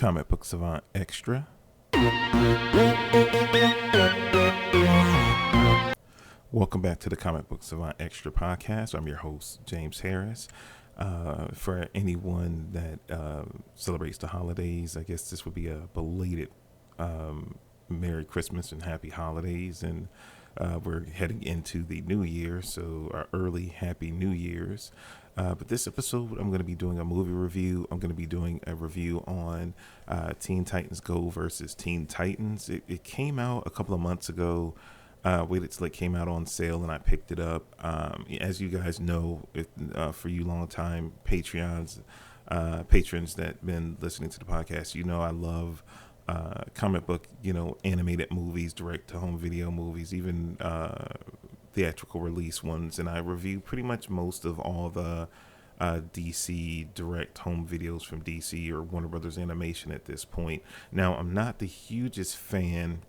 Comic Book Savant Extra. Welcome back to the Comic Book Savant Extra podcast. I'm your host, James Harris. For anyone that celebrates the holidays, I guess this would be a belated Merry Christmas and Happy Holidays. And we're heading into the new year, so our early Happy New Year's. But this episode, I'm going to be doing a movie review. I'm going to be doing a review on Teen Titans Go versus Teen Titans. It came out a couple of months ago. Waited till it came out on sale and I picked it up. As you guys know, for you long time patrons that been listening to the podcast, you know I love comic book, animated movies, direct to home video movies, even theatrical release ones, and I review pretty much most of all the DC direct home videos from DC or Warner Brothers Animation at this point. Now, I'm not the hugest fan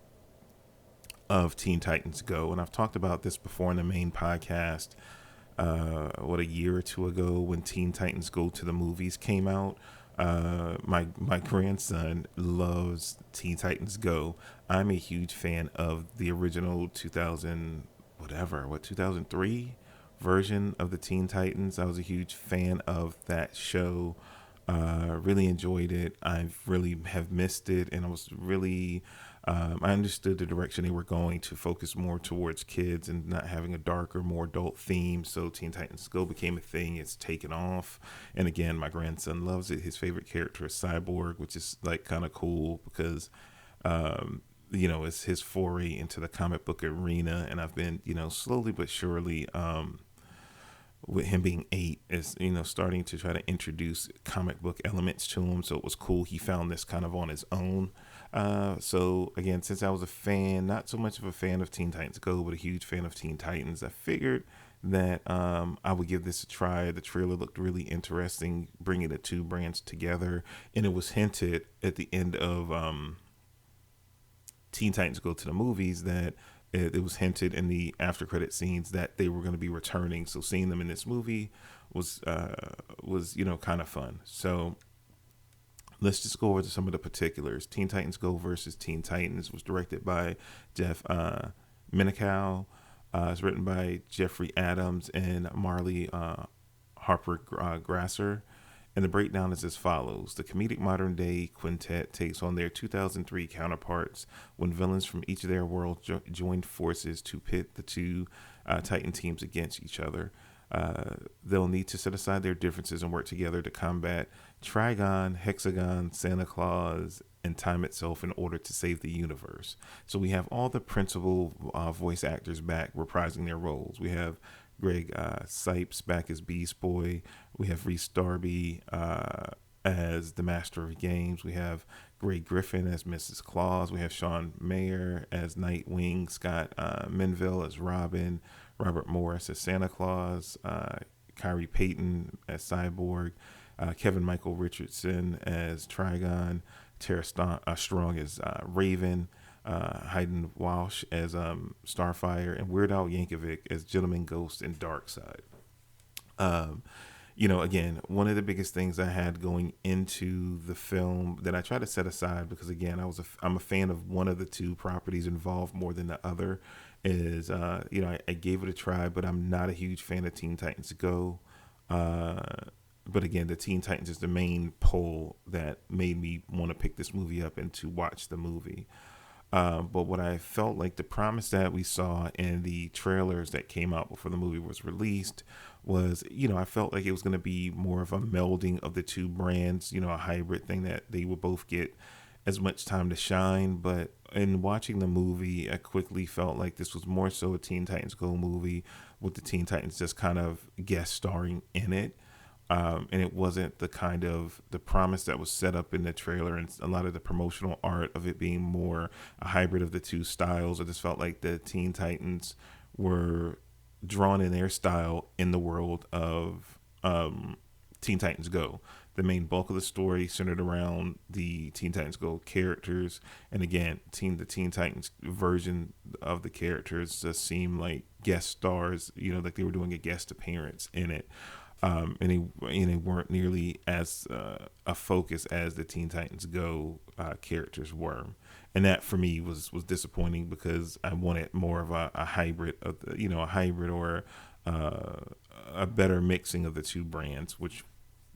of Teen Titans Go, and I've talked about this before in the main podcast. A year or two ago, when Teen Titans Go to the movies came out, my grandson loves Teen Titans Go. I'm a huge fan of the original 2003 version of the Teen Titans. I was a huge fan of that show. Really enjoyed it. I really have missed it, and I was really I understood the direction they were going to focus more towards kids and not having a darker, more adult theme. So Teen Titans Go became a thing. It's taken off. And again, my grandson loves it. His favorite character is Cyborg, which is like kind of cool because, it's his foray into the comic book arena. And I've been, slowly but surely, with him being 8, is starting to try to introduce comic book elements to him. So it was cool. He found this kind of on his own. So again, since I was a fan, not so much of a fan of Teen Titans Go, but a huge fan of Teen Titans, I figured that I would give this a try. The trailer looked really interesting, bringing the two brands together, and it was hinted at the end of Teen Titans Go to the movies that it was hinted in the after credit scenes that they were going to be returning. So seeing them in this movie was kind of fun. So let's just go over to some of the particulars. Teen Titans Go versus Teen Titans was directed by Jeff Minikow. It's written by Jeffrey Adams and Marley Harper Grasser. And the breakdown is as follows. The comedic modern-day quintet takes on their 2003 counterparts when villains from each of their worlds joined forces to pit the two Titan teams against each other. They'll need to set aside their differences and work together to combat Trigon, Hexagon, Santa Claus, and time itself in order to save the universe. So we have all the principal voice actors back reprising their roles. We have Greg Sipes back as Beast Boy. We have Rhys Darby as the Master of Games. We have Greg Griffin as Mrs. Claus. We have Sean Mayer as Nightwing. Scott Menville as Robin. Robert Morris as Santa Claus. Kyrie Payton as Cyborg. Kevin Michael Richardson as Trigon. Tara Strong as Raven. Hayden Walsh as Starfire, and Weird Al Yankovic as Gentleman Ghost and Darkseid. Again, one of the biggest things I had going into the film that I try to set aside because, again, I'm a fan of one of the two properties involved more than the other. Is I gave it a try, but I'm not a huge fan of Teen Titans Go. But again, the Teen Titans is the main pull that made me want to pick this movie up and to watch the movie. But what I felt like the promise that we saw in the trailers that came out before the movie was released was, I felt like it was going to be more of a melding of the two brands, a hybrid thing that they would both get as much time to shine. But in watching the movie, I quickly felt like this was more so a Teen Titans Go movie with the Teen Titans just kind of guest starring in it. And it wasn't the promise that was set up in the trailer and a lot of the promotional art of it being more a hybrid of the two styles. I just felt like the Teen Titans were drawn in their style in the world of Teen Titans Go. The main bulk of the story centered around the Teen Titans Go characters. And again, the Teen Titans version of the characters just seemed like guest stars, like they were doing a guest appearance in it. and they weren't nearly as a focus as the Teen Titans Go characters were, and that for me was disappointing because I wanted more of a hybrid of the, a hybrid or uh, a better mixing of the two brands, which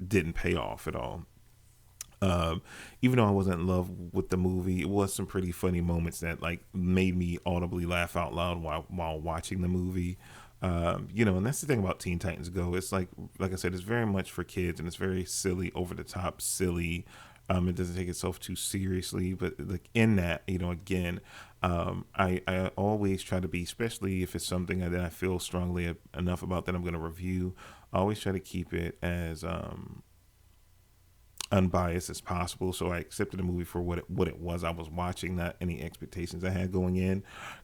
didn't pay off at all. Um, Even though I wasn't in love with the movie, it was some pretty funny moments that like made me audibly laugh out loud while watching the movie. And that's the thing about Teen Titans Go. It's like I said, it's very much for kids and it's very silly, over the top, silly. It doesn't take itself too seriously, but like in that, again, I always try to be, especially if it's something that I feel strongly enough about that I'm going to review. I always try to keep it as unbiased as possible. So I accepted the movie for what it was. I was watching, not any expectations I had going in.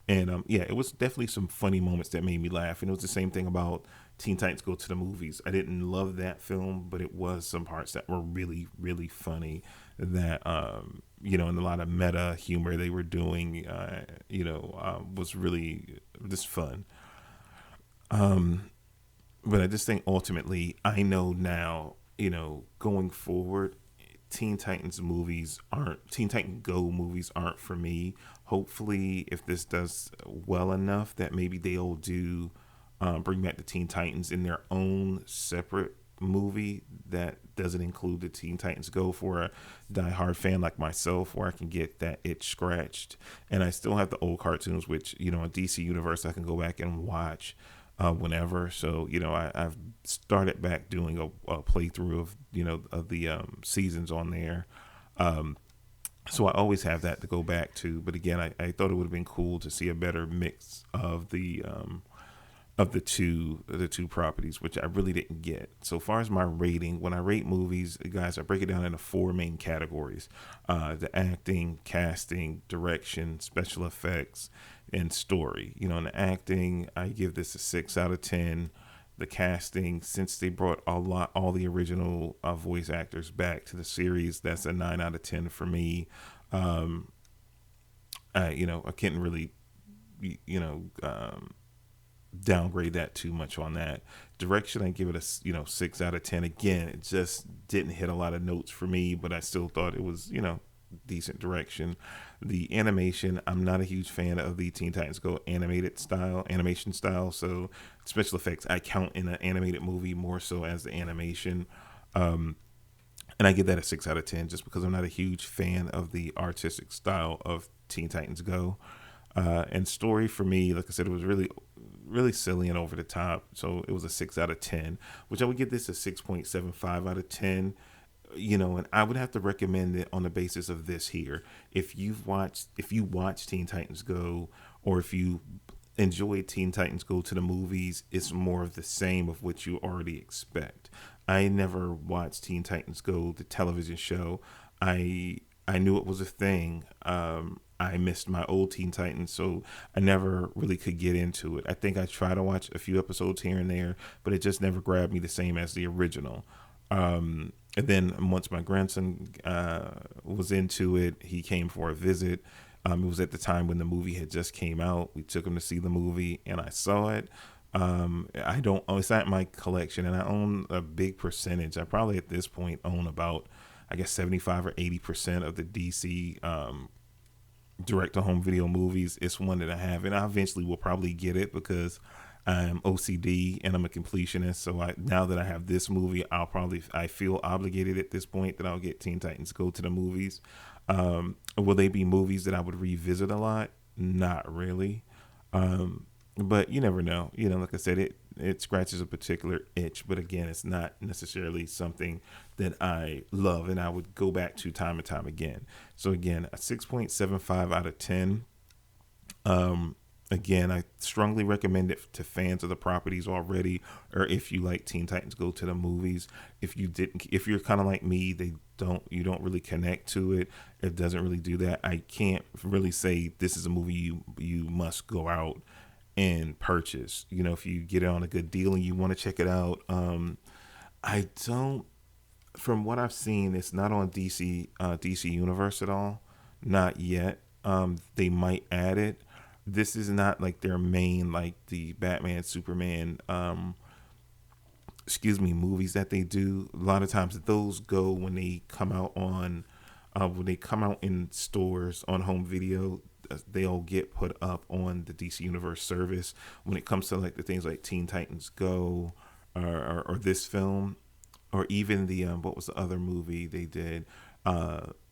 And yeah, it was definitely some funny moments that made me laugh. And it was the same thing about Teen Titans Go to the Movies. I didn't love that film, but it was some parts that were really, really funny. That and a lot of meta humor they were doing, was really just fun. But I just think ultimately, I know now, going forward, Teen Titan Go movies aren't for me. Hopefully, if this does well enough, that maybe they'll do bring back the Teen Titans in their own separate movie that doesn't include the Teen Titans Go for a diehard fan like myself, where I can get that itch scratched. And I still have the old cartoons, which a DC Universe I can go back and watch whenever. So I've started back doing a playthrough of the seasons on there. Um, so I always have that to go back to. But again, I thought it would have been cool to see a better mix of the two properties, which I really didn't get. So far as my rating, when I rate movies, guys, I break it down into four main categories: the acting, casting, direction, special effects, and story. In the acting, I give this a 6 out of 10. The casting, since they brought all the original voice actors back to the series, that's a 9 out of 10 for me. Um, I can't really, you know, um, downgrade that too much on that. Direction, I give it a 6 out of 10. Again, it just didn't hit a lot of notes for me, but I still thought it was decent direction. The animation, I'm not a huge fan of the Teen Titans Go animation style. So special effects, I count in an animated movie more so as the animation. Um, and I give that a 6 out of 10 just because I'm not a huge fan of the artistic style of Teen Titans Go. And story for me, like I said, it was really, really silly and over the top. So it was a 6 out of 10, which I would give this a 6.75 out of 10. And I would have to recommend it on the basis of this here. If you watch Teen Titans Go, or if you enjoy Teen Titans Go to the movies, it's more of the same of what you already expect. I never watched Teen Titans Go, the television show. I knew it was a thing. I missed my old Teen Titans, so I never really could get into it. I think I tried to watch a few episodes here and there, but it just never grabbed me the same as the original. And then once my grandson was into it, he came for a visit. It was at the time when the movie had just came out. We took him to see the movie, and I saw it. I don't. It's not my collection, and I own a big percentage. I probably at this point own about, I guess, 75 or 80% of the DC direct to home video movies. It's one that I have, and I eventually will probably get it because I'm OCD and I'm a completionist. So now that I have this movie, I feel obligated at this point that I'll get Teen Titans Go to the movies. Will they be movies that I would revisit a lot? Not really. But you never know. Like I said, it scratches a particular itch, but again, it's not necessarily something that I love and I would go back to time and time again. So again, a 6.75 out of 10. Again, I strongly recommend it to fans of the properties already, or if you like Teen Titans Go to the movies. If you're kind of like me, you don't really connect to it. It doesn't really do that. I can't really say this is a movie you must go out and purchase. If you get it on a good deal and you want to check it out. I don't. From what I've seen, it's not on DC Universe at all. Not yet. They might add it. This is not like their main, like the Batman, Superman excuse me, movies that they do, a lot of times those go when they come out on when they come out in stores on home video. They all get put up on the DC Universe service. When it comes to like the things like Teen Titans Go, or this film, or even the what was the other movie they did?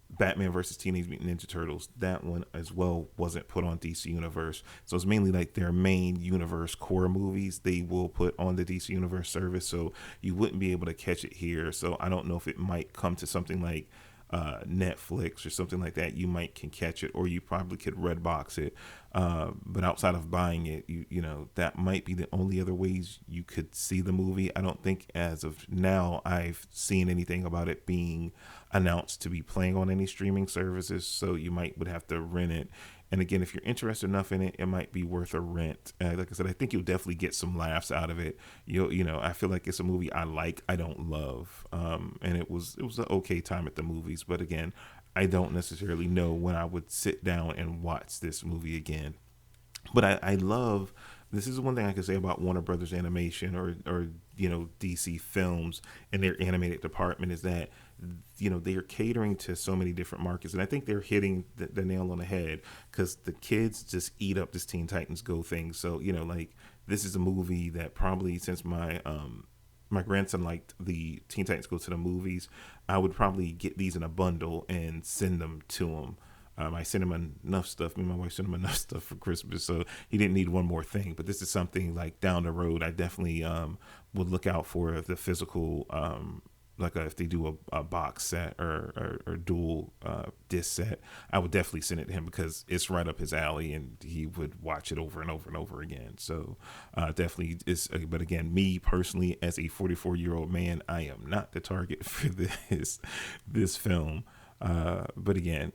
Batman versus Teenage Mutant Ninja Turtles. That one as well wasn't put on DC Universe. So it's mainly like their main universe core movies they will put on the DC Universe service. So you wouldn't be able to catch it here. So I don't know if it might come to something like Netflix or something like that. You might can catch it, or you probably could Redbox it. But outside of buying it, you know that might be the only other ways you could see the movie. I don't think as of now I've seen anything about it being announced to be playing on any streaming services. So you might would have to rent it. And again, if you're interested enough in it, it might be worth a rent. Like I said, I think you'll definitely get some laughs out of it. You know, I feel like it's a movie I like, I don't love, and it was an okay time at the movies. But again, I don't necessarily know when I would sit down and watch this movie again. But I love, this is one thing I can say about Warner Brothers Animation, or you know, DC Films and their animated department, is that you know they are catering to so many different markets, and I think they're hitting the nail on the head, because the kids just eat up this Teen Titans Go thing. So you know, like, this is a movie that probably, since my grandson liked the Teen Titans Go to the movies, I would probably get these in a bundle and send them to him. I sent him enough stuff. Me and my wife sent him enough stuff for Christmas, so he didn't need one more thing. But this is something like down the road, I definitely would look out for the physical, like if they do a box set, or dual disc set. I would definitely send it to him, because it's right up his alley, and he would watch it over and over and over again. So definitely is. But again, me personally, as a 44-year-old man, I am not the target for this film. But again,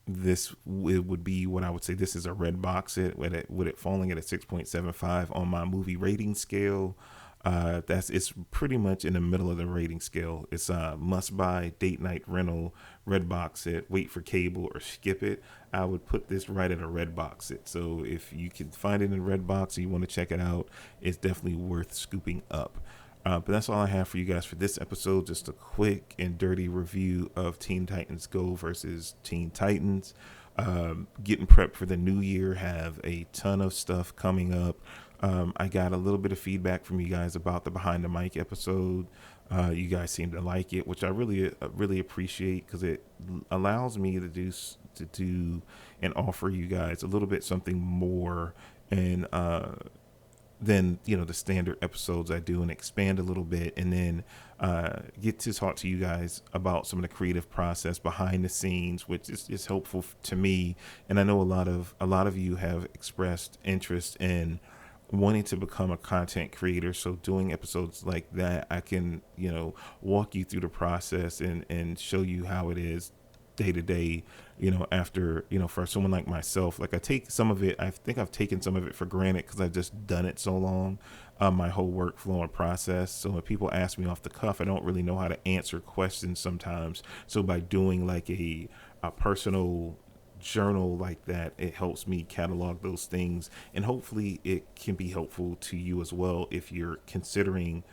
this it would be what I would say. This is a red box it with it falling at a 6.75 on my movie rating scale. It's pretty much in the middle of the rating scale. It's a must buy, date night rental, red box it, wait for cable, or skip it. I would put this right at a red box it. So if you can find it in red box and you want to check it out, it's definitely worth scooping up. But that's all I have for you guys for this episode. Just a quick and dirty review of Teen Titans Go versus Teen Titans. Getting prepped for the new year. Have a ton of stuff coming up. I got a little bit of feedback from you guys about the Behind the Mic episode. You guys seem to like it, which I really appreciate, because it allows me to do and offer you guys a little bit something more, and than you know the standard episodes I do, and expand a little bit, and then get to talk to you guys about some of the creative process behind the scenes, which is helpful to me. And I know a lot of you have expressed interest in wanting to become a content creator. So doing episodes like that, I can, you know, walk you through the process, and show you how it is day to day, you know, after, you know, for someone like myself. Like, I take some of it, I think I've taken some of it for granted, because I've just done it so long, my whole workflow and process. So when people ask me off the cuff, I don't really know how to answer questions sometimes. So by doing like a personal journal like that, it helps me catalog those things, and hopefully it can be helpful to you as well if you're considering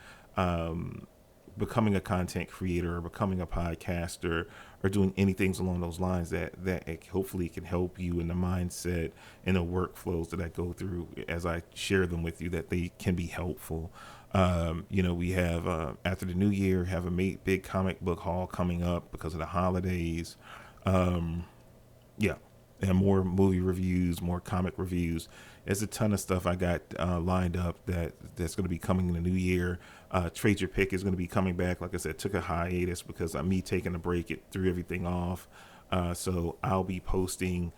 becoming a content creator, or becoming a podcaster, or doing anything along those lines, that it hopefully can help you in the mindset and the workflows that I go through as I share them with you, that they can be helpful. You know, we have after the new year, have a big comic book haul coming up because of the holidays. Yeah, and more movie reviews, more comic reviews. There's a ton of stuff I got lined up that's going to be coming in the new year. Trade Your Pick is going to be coming back. Like I said, took a hiatus because of me taking a break. It threw everything off. So I'll be posting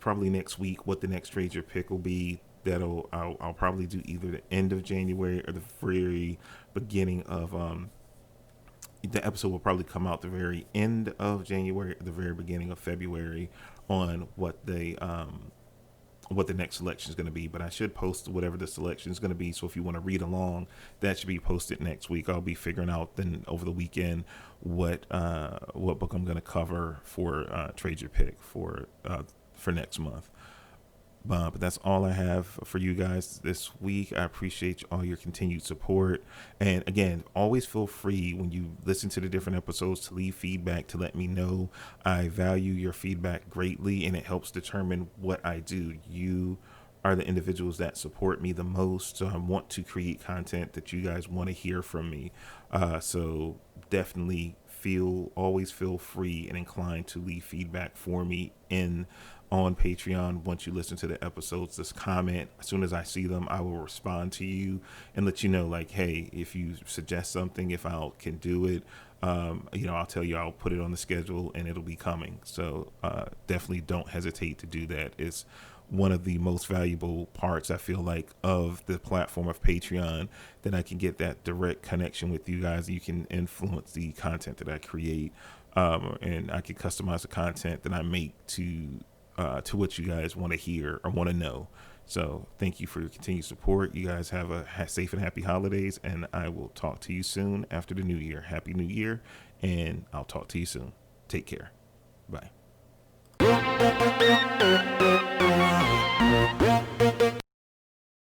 probably next week what the next Trade Your Pick will be. I'll probably do either the end of January or the very beginning of the episode will probably come out the very end of January or the very beginning of February on what the next selection is going to be. But I should post whatever the selection is going to be. So if you want to read along, that should be posted next week. I'll be figuring out then over the weekend what book I'm going to cover for Trade Your Pick for next month. But that's all I have for you guys this week. I appreciate all your continued support. And again, always feel free when you listen to the different episodes to leave feedback to let me know. I value your feedback greatly, and it helps determine what I do. You are the individuals that support me the most. So I want to create content that you guys want to hear from me. So definitely always feel free and inclined to leave feedback for me in on Patreon. Once you listen to the episodes, just comment. As soon as I see them, I will respond to you and let you know, like, hey, if you suggest something, if I can do it, I'll tell you, I'll put it on the schedule and it'll be coming. So definitely don't hesitate to do that. It's one of the most valuable parts, I feel like, of the platform of Patreon, that I can get that direct connection with you guys. You can influence the content that I create, and I can customize the content that I make to what you guys want to hear or want to know. So thank you for your continued support. You guys have a safe and happy holidays, and I will talk to you soon after the new year. Happy New Year, and I'll talk to you soon. Take care. Bye.